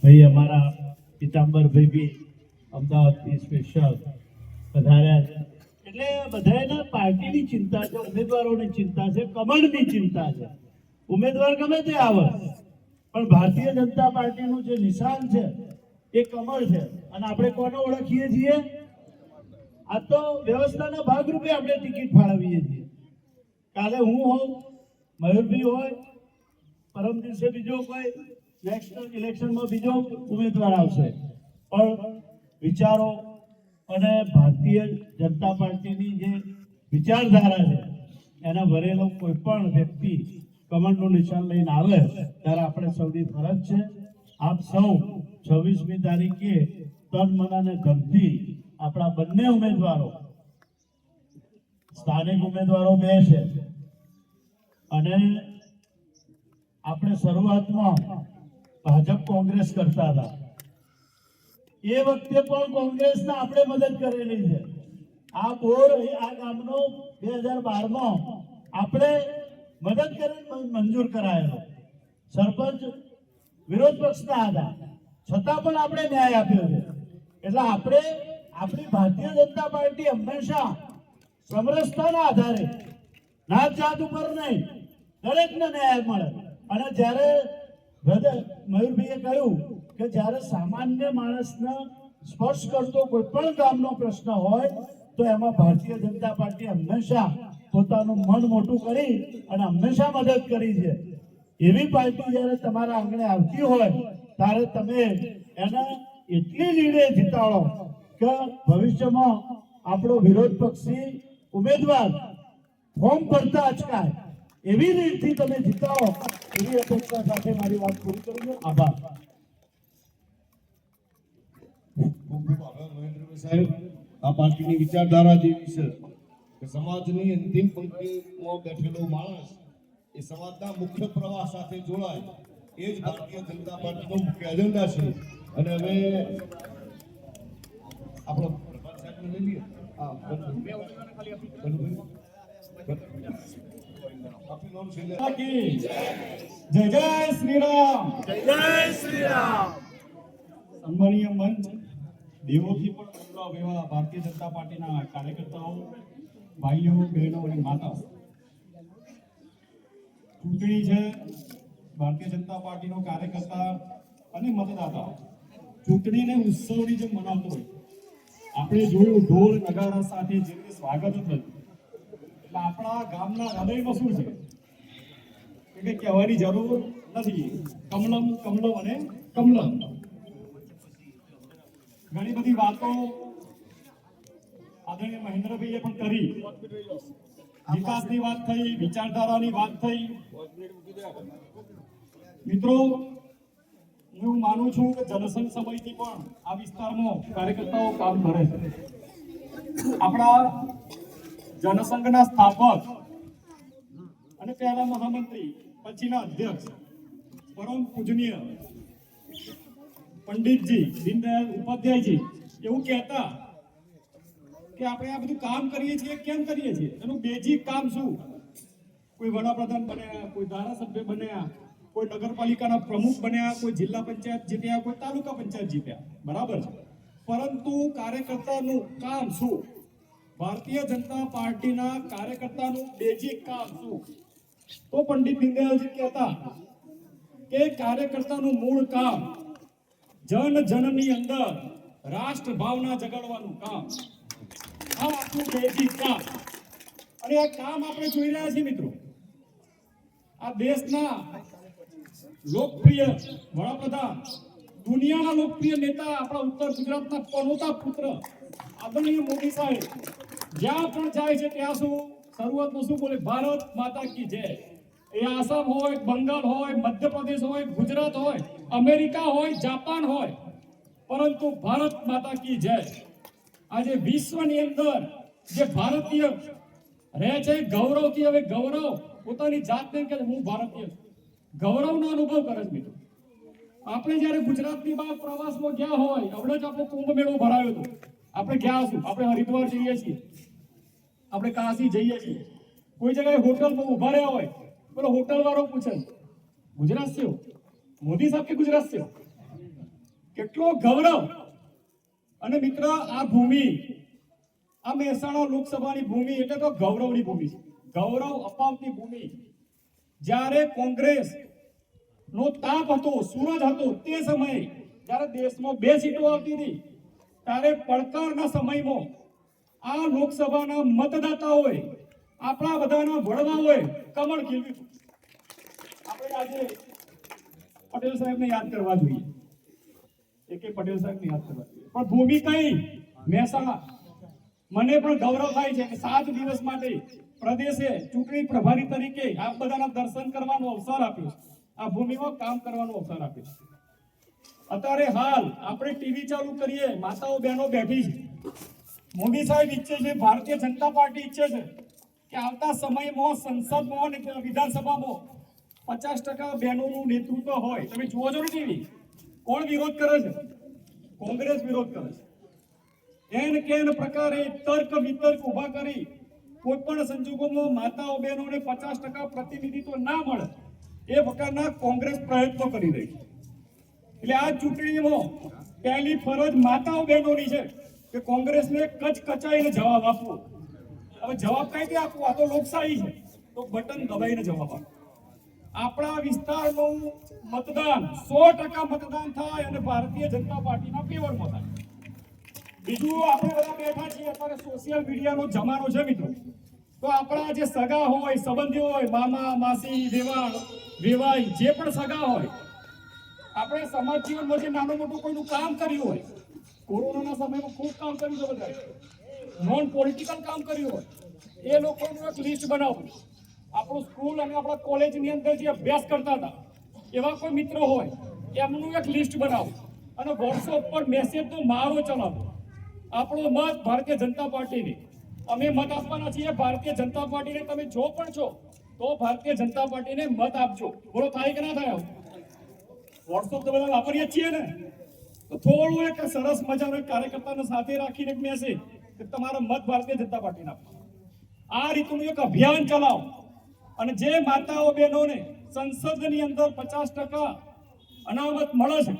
ભાઈ અમારા પિતાંબરભાઈ બી અમદાવાદથી સ્પેશિયલ પધાર્યા છે. એટલે બધાને પાર્ટીની ચિંતા છે, ઉમેદવારોની ચિંતા છે, કમળની ચિંતા છે. ઉમેદવાર ગમે તે આવે પણ ભારતીય જનતા પાર્ટીનું જે નિશાન છે એ કમળ છે. અને આપણે કોને ઓળખીએ છીએ? આ તો વ્યવસ્થાના ભાગરૂપે આપણે ટિકિટ ફાળવીએ છીએ. કાલે હું હોઉં, મયુરભાઈ હોય, પરમ દિવસે બીજો કોઈ, નેક્સ્ટ ઇલેક્શનમાં બીજો ઉમેદવાર આવશે. પણ વિચારો અને ભારતીય જનતા પાર્ટીની જે વિચારધારા છે એના ભરેલો કોઈ પણ વ્યક્તિ કમળનું નિશાન લઈને આવે ત્યારે આપણે સૌની ફરજ છે આપ સૌ 26મી તારીખે તન મન અને ધનથી આપણા બંને ઉમેદવારો, સ્થાનિક ઉમેદવારો બે છે અને આપણે શરૂઆતમાં ભાજપ કોંગ્રેસ કરતા હતા. એ વખતે પણ કોંગ્રેસને આપણે મદદ કરેલી છે. આ બોર આ ગામનો 2012માં આપણે મદદ કરીને મંજૂર કરાયેલો. સરપંચ વિરોધ પક્ષના હતા છતાં પણ આપણે ન્યાય આપ્યો છે. એટલે આપણે આપણી ભારતીય જનતા પાર્ટી હંમેશા સમરસતાના આધારે, નાત જાત ઉપર નહીં, દરેકને ન્યાય મળે. અને જ્યારે મયુરભાઈએ કહ્યું કે જ્યારે સામાન્ય માણસને સ્પર્શ કરતો કોઈ પણ ગામનો પ્રશ્ન હોય તો એમાં ભારતીય જનતા પાર્ટી હંમેશા પોતાનું મન મોટું કરી અને હંમેશા મદદ કરી છે. એવી પાર્ટી જ્યારે તમારા આંગણે આવતી હોય ત્યારે તમે એને એટલી લીડે જીતાડો કે ભવિષ્યમાં આપણો વિરોધ પક્ષી ઉમેદવાર ફોર્મ ભરતા અચકાય એવી રીતથી તમે જીતાડો એવી અપેક્ષા સાથે મારી વાત પૂરી કરું. આભાર. મહેન્દ્રભાઈ સાહેબ, આ પાર્ટીની વિચારધારા જેવી છે કે સમાજની અંતિમ પંક્તિમાં બેઠેલો માણસ એ સમાજના મુખ્ય પ્રવાહ સાથે જોડાય, એ જ ભારતીય જનતા પાર્ટીનો મુખ્ય એજન્ડા છે. અને હવે આપણો પ્રભાત સાહેબને લઈ લઈએ. જય જય શ્રી રામ. જય શ્રી રામ. સન્માનીય મંચ, દેવોથી પણ પૂરા એવા ભારતીય જનતા પાર્ટીના કાર્યકર્તાઓ, ભાઈઓ, બહેનો અને માતાઓ, ચૂંટણી છે. ભારતીય જનતા પાર્ટીનો કાર્યકર્તા અને મતદાતા ચૂંટણીને ઉત્સવની જેમ મનાવતો હોય. આપણે જોયું ઢોલ નગારા સાથે જે રીતે સ્વાગત થયું, એટલે આપણા ગામના હૃદયમાં શું છે કે કહેવાની જરૂર નથી. કમલમ કમલમ અને કમલમ. ઘણી બધી વાતો આદરણીય મહેન્દ્રભાઈએ પણ કરી. વિકાસની વાત થઈ, વિચારધારાની વાત થઈ. મિત્રો, હું માનું છું કે જનસંઘ સમયથી પણ આ વિસ્તારમાં કાર્યકર્તાઓ કામ કરે છે. આપણા જનસંઘના સ્થાપક અને પહેલા મહામંત્રી, પછીના અધ્યક્ષ, પરમ પૂજનીય પંડિતજી દીનદયાળ ઉપાધ્યાયજી એવું કહેતા કે આપણે આ બધું કામ કરીએ છીએ કેમ કરીએ છીએ, એનું બેઝિક કામ શું? કોઈ વડાપ્રધાન બન્યા, કોઈ ધારાસભ્ય બન્યા, કોઈ નગરપાલિકાના પ્રમુખ બન્યા, કોઈ જિલ્લા પંચાયત જીત્યા, કોઈ તાલુકા પંચાયત જીત્યા, બરાબર છે. પરંતુ કાર્યકર્તાનું કામ શું? ભારતીય જનતા પાર્ટીના કાર્યકર્તાનું બેઝિક કામ શું? તો પંડિત દીનદયાળજી કહેતા કે કાર્યકર્તાનું મૂળ કામ જન જનની અંદર રાષ્ટ્ર ભાવના જગાડવાનું કામ. આ આપણું બેઝિક કામ. અને આ કામ આપણે જોઈ રહ્યા છીએ મિત્રો. આ દેશના લોકપ્રિય વડાપ્રધાન, દુનિયાના લોકપ્રિય નેતા, આપણા ઉત્તર ગુજરાતના પનોતા પુત્ર આદરણીય મોદી સાહેબ જ્યાં પણ જાય છે ત્યાં શું શરૂઆતમાં શું બોલે? ભારત માતા કી જય. એ આસામ હોય, બંગાળ હોય, મધ્યપ્રદેશ હોય, ગુજરાત હોય, અમેરિકા હોય, જાપાન હોય, પરંતુ ભારત માતા કી જય. આજે વિશ્વની અંદર જે ભારતીય રહે છે ગૌરવથી, હવે ગૌરવ પોતાની જાતને કે હું ભારતીય ગૌરવનો અનુભવ કરે છે મિત્રો. આપણે જ્યારે ગુજરાતની બહાર પ્રવાસમાં ગયા હોય, હમણાં જ આપણો કુંભ મેળો ભરાયો હતો, આપણે ગયા હશું, આપણે હરિદ્વાર જઈએ છીએ, આપણે કાશી જઈએ છીએ, કોઈ જગ્યાએ હોટલમાં ઉભા રહ્યા હોય, પેલો હોટલ વાળો પૂછે ગુજરાત से हो? मोदी साहब के गुजरात से हो? કેટલો ગૌરવ. અને મિત્ર, આ ભૂમિ, આ મહેસાણા લોકસભાની ભૂમિ એટલે તો ગૌરવની ભૂમિ છે, ગૌરવ અપાવતી ભૂમિ. જ્યારે કોંગ્રેસ નો તાપ હતો, સૂરજ હતો, તે સમયે જ્યારે દેશમાં 2 સીટો આવતી હતી, ત્યારે પડકારના સમયમાં આ લોકસભાના મતદાતાઓએ, આપણા બધાના વડવાઓએ કમળ ખીલ્યું. આપણે આજે પટેલ સાહેબને યાદ કરવા જોઈએ, એકે પટેલ સાહેબને યાદ કરવા જોઈએ. પણ ભૂમિ કઈ? મહેસાણા. મને પણ ગૌરવ થાય છે કે 7 દિવસ માટે પ્રદેશે ચૂંટણી પ્રભારી તરીકે આપ બધાના દર્શન કરવાનો અવસર આપ્યો છે, આ ભૂમિમાં કામ કરવાનો અવસર આપ્યો છે. અત્યારે હાલ આપણે ટીવી ચાલુ કરીએ, માતાઓ બહેનો બેઠી છે. મોદી સાહેબ ઈચ્છે છે, ભારતીય જનતા પાર્ટી ઈચ્છે છે કે આવતા સમયમાં સંસદમાં અને વિધાનસભામાં 50% બહેનોનું નેતૃત્વ હોય. તમે જુઓ છો ને ટીવી, કોણ વિરોધ કરે છે? કોંગ્રેસ વિરોધ કરે છે. એન કેન પ્રકારે તર્ક વિતર્ક ઉભા કરી કોઈ પણ સંજોગોમાં માતાઓ બહેનોને 50% પ્રતિનિધિત્વ ના મળે એ પ્રકારના કોંગ્રેસ પ્રયત્નો કરી રહી છે. એટલે આ ચૂંટણીમાં પહેલી ફરજ માતાઓ બહેનોની છે કે કોંગ્રેસને કચકચાઈને જવાબ આપવો. હવે જવાબ કઈ રીતે આપવો? આ તો લોકશાહી છે, તો બટન દબાઈને જવાબ આપો. આપણા વિસ્તારનું મતદાન 100% મતદાન થાય અને ભારતીય જનતા પાર્ટીના ફેવરમાં થાય. બીજું, આપણે બધા બેઠા છીએ, અત્યારે સોશિયલ મીડિયાનો જમાનો છે મિત્રો, તો આપણા જે સગા હોય, સંબંધીઓ હોય, મામા માસી, વેવાણ વેવાઈ, જે પણ સગા હોય, આપણે સમાજ જીવનમાં જે નાનું મોટું કોઈનું કામ કર્યું હોય, કોરોનાના સમયમાં ખૂબ કામ કર્યું છે, બધા નોન પોલિટિકલ કામ કર્યું હોય, એ લોકોનું એક લિસ્ટ બનાવવું. આપણું સ્કૂલ અને આપણા કોલેજની અંદર જે અભ્યાસ કરતા હતા એવા કોઈ મિત્રો હોય, એમનું એક લિસ્ટ બનાવો અને વોટ્સએપ પર મેસેજનો મારો ચલાવો. આપણો મત ભારતીય જનતા પાર્ટીને, અમે મત આપવાના છીએ ભારતીય જનતા પાર્ટીને. તમે જો પણ છો તો ભારતીય જનતા પાર્ટીને મત આપજો. બોલો, થાય કે ના થાય? વોટ્સએપ તો બધા વાપરીએ છીએ ને, તો થોડું એક સરસ મજાનો એક કાર્યકર્તાને સાથે રાખીને એક મેસેજ કે તમારા મત ભારતીય જનતા પાર્ટીને આપો. આ રીતનું એક અભિયાન ચલાવો અને જે માતાઓ બહેનોને સંસદની અંદર 50% અનામત મળે છે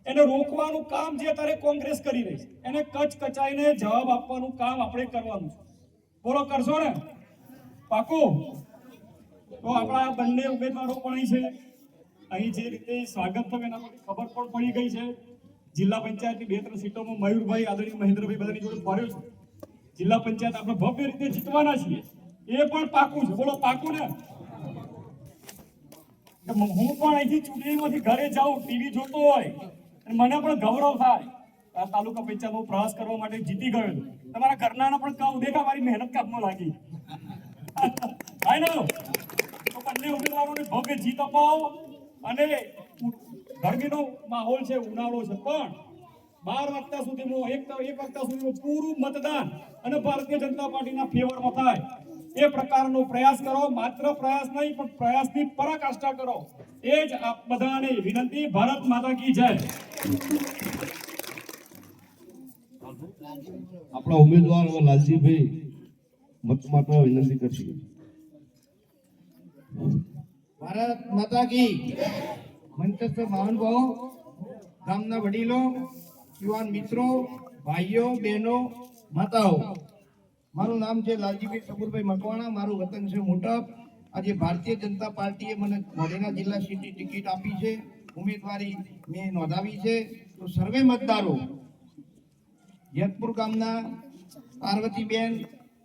એને રોકવાનું કામ જે અત્યારે કોંગ્રેસ કરી રહી છે, એને કચકચાઈને જવાબ આપવાનું કામ આપણે કરવાનું છે. બોલો, કરશો ને? પાકું? તો આપણા બંને ઉમેદવારો પણ અહીં છે. અહીં જે રીતે સ્વાગત થયું એના માટે ખબર પણ પડી ગઈ છે. જિલ્લા પંચાયતની 2-3 સીટોમાં મયુરભાઈ, આદરણીય મહેન્દ્રભાઈ બધાની જોડે ફર્યો છે. જિલ્લા પંચાયત આપણે ભવ્ય રીતે જીતવાના છીએ, એ પણ પાકું છે. બોલો, પાકું ને? હું પણ અહીંથી ચૂંટણીમાંથી ઘરે જાઉં, ટીવી જોતો હોય અને મને પણ ગૌરવ થાય આ તાલુકા પંચાયતનો પ્રવાસ કરવા માટે જીતી ગયો. તમારા ઘરનાને પણ કહું, દેખા મારી મહેનત કામમાં લાગી. થાય ને? તો બંને ઉમેદવારોને ભવ્ય જીત અપાવો. અને ગરમીનો માહોલ છે, ઉનાળો છે, પણ 12 વાગ્યા સુધીમાં 1 વાગ્યા સુધીમાં પૂરું મતદાન અને ભારતીય જનતા પાર્ટીના ફેવરમાં થાય એ પ્રકારનો પ્રયાસ કરો. માત્ર પ્રયાસ નહીં, પણ પ્રયાસની પરાકાષ્ઠા કરો. એ જ આપ બધાને વિનંતી. ભારત માતા કી જય. આપણા ઉમેદવાર લાલજીભાઈ મત માટે વિનંતી કરશે. ભારત માતા કી. મંચસ્થ મહાનુભાવો, ગામના વડીલો, યુવાન મિત્રો, ભાઈઓ બહેનો, માતાઓ, મારું નામ છે લાલજીભાઈ સબુરભાઈ મકવાણા. મારું વતન છે મોટપ. આજે ભારતીય જનતા પાર્ટીએ મને મોઢેરા જિલ્લા સીટની ટિકિટ આપી છે, ઉમેદવારી મેં નોંધાવી છે. તો સર્વે મતદારો, જેતપુર ગામના પાર્વતીબેન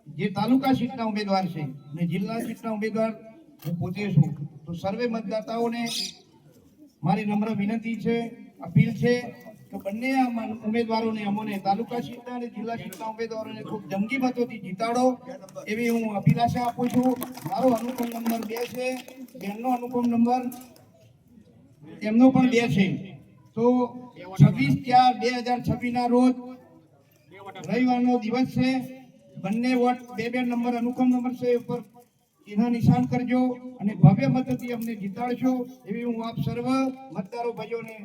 જે તાલુકા સીટના ઉમેદવાર છે અને જિલ્લા સીટના ઉમેદવાર હું પોતે છું, તો સર્વે મતદાતાઓને મારી નમ્ર વિનંતી છે, અપીલ છે કે બંને ઉમેદવારોને, અમોને તાલુકા સીટના અને જિલ્લા સીટના ઉમેદવારોને ખૂબ જંગી મતોથી જીતાડો એવી હું અભિલાષા આપું છું. મારો અનુક્રમ નંબર 2 છે, બેનનો અનુક્રમ નંબર એમનો પણ 2 છે. તો 26/4/2026 ના રોજ રવિવારનો દિવસ છે. બંને વોટ 2 નંબર અનુક્રમ નંબર છે ઉપર ચિહ્ન નિશાન કરજો અને ભવ્ય મતથી અમને જીતાડશો એવી હું આપ સર્વ મતદારો ભાઈઓને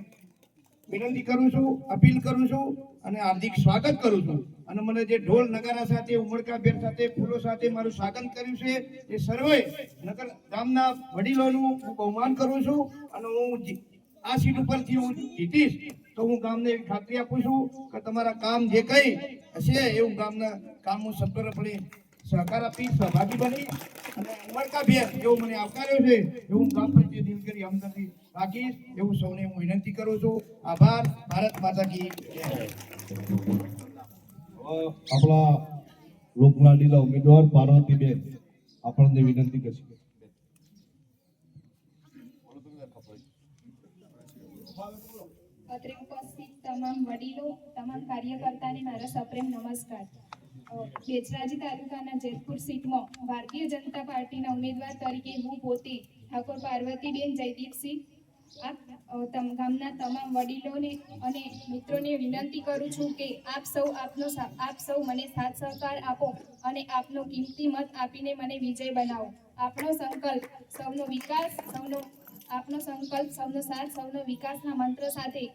વિનંતી કરું છું, અપીલ કરું છું અને હાર્દિક સ્વાગત કરું છું. અને મને જે ઢોલ નગારા સાથે, ઉમળકાભેર સાથે, ફૂલો સાથે મારું સ્વાગત કર્યું છે એ સર્વે નગર ગામના વડીલોનું હું બહુમાન કરું છું. અને હું આ સીટ ઉપરથી હું જીતીશ તો હું ગામને એવી ખાતરી આપું છું કે તમારા કામ જે કંઈ હશે એવું ગામના કામ હું સંપૂર્ણપણે સહકાર આપી સહભાગી બની અને ઉમળકાભેર જેવો મને આવકાર્યો છે એવું ગામ પ્રત્યે દિલગીરી હમદર્દી રાખીશ એવું સૌને હું વિનંતી કરું છું. આભાર. ભારત માતા કી જય. આપણા લોકલાડીલા ઉમેદવાર પાર્વતીબેન આપણને વિનંતી કરશે. અત્રે ઉપસ્થિત તમામ વડીલો, તમામ કાર્યકર્તાને મારા સપ્રેમ નમસ્કાર. બેચરાજી તાલુકાના જેતપુર સીટમાં ભારતીય જનતા પાર્ટીના ઉમેદવાર તરીકે હું પોતે ઠાકોર પાર્વતીબેન જયદીપસિંહ ગામના તમામ વડીલોને અને મિત્રોને વિનંતી કરું છું કે આપ સૌ મને સાથ સહકાર આપો અને આપનો કિંમતી મત આપીને મને વિજય બનાવો. આપણો સંકલ્પ સૌનો વિકાસ, સૌનો સાથ, સૌનો વિકાસના મંત્ર સાથે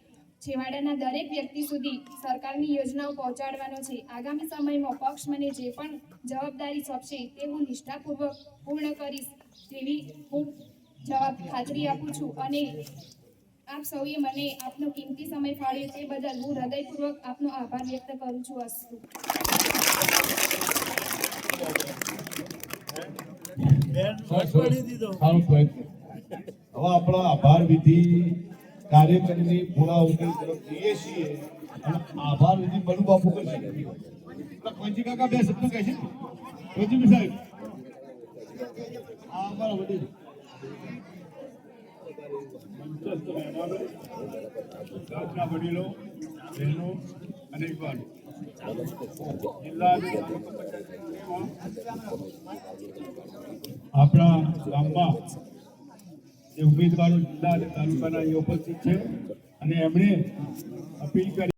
છેવાડાના દરેક વ્યક્તિ સુધી સરકારની યોજનાઓ પહોંચાડવાનો છે. આગામી સમયમાં પક્ષ મને જે પણ જવાબદારી સોંપશે તે હું નિષ્ઠાપૂર્વક પૂર્ણ કરીશ તેવી હું ખાતરી આપું છું અને આપ સૌએ મને આપનો કિંમતી સમય ફાળવ્યો તે બદલ હું હૃદયપૂર્વક આપનો આભાર વ્યક્ત કરું છું. અસ્તુ. પડી દીધો. સારું પ્રયત્ન. હવે આપણા આભાર વિધિ કાર્યક્રમની પૂર્ણાહુતિ તરફ જઈએ છીએ અને આભાર વિધિ બળુ બાપુ કરશે. કોઈજી કાકા બે શબ્દ કહેશે. કોઈજી સાહેબ આ અમારા વડીલ મંચસ્થ મહેમાનો, ગામના વડીલો, બહેનો અને યુવાનો, જિલ્લા અને તાલુકા પંચાયતમાં આપણા ગામમાં જે ઉમેદવારો જિલ્લા અને તાલુકાના એ ઉપસ્થિત છે અને એમણે અપીલ કરી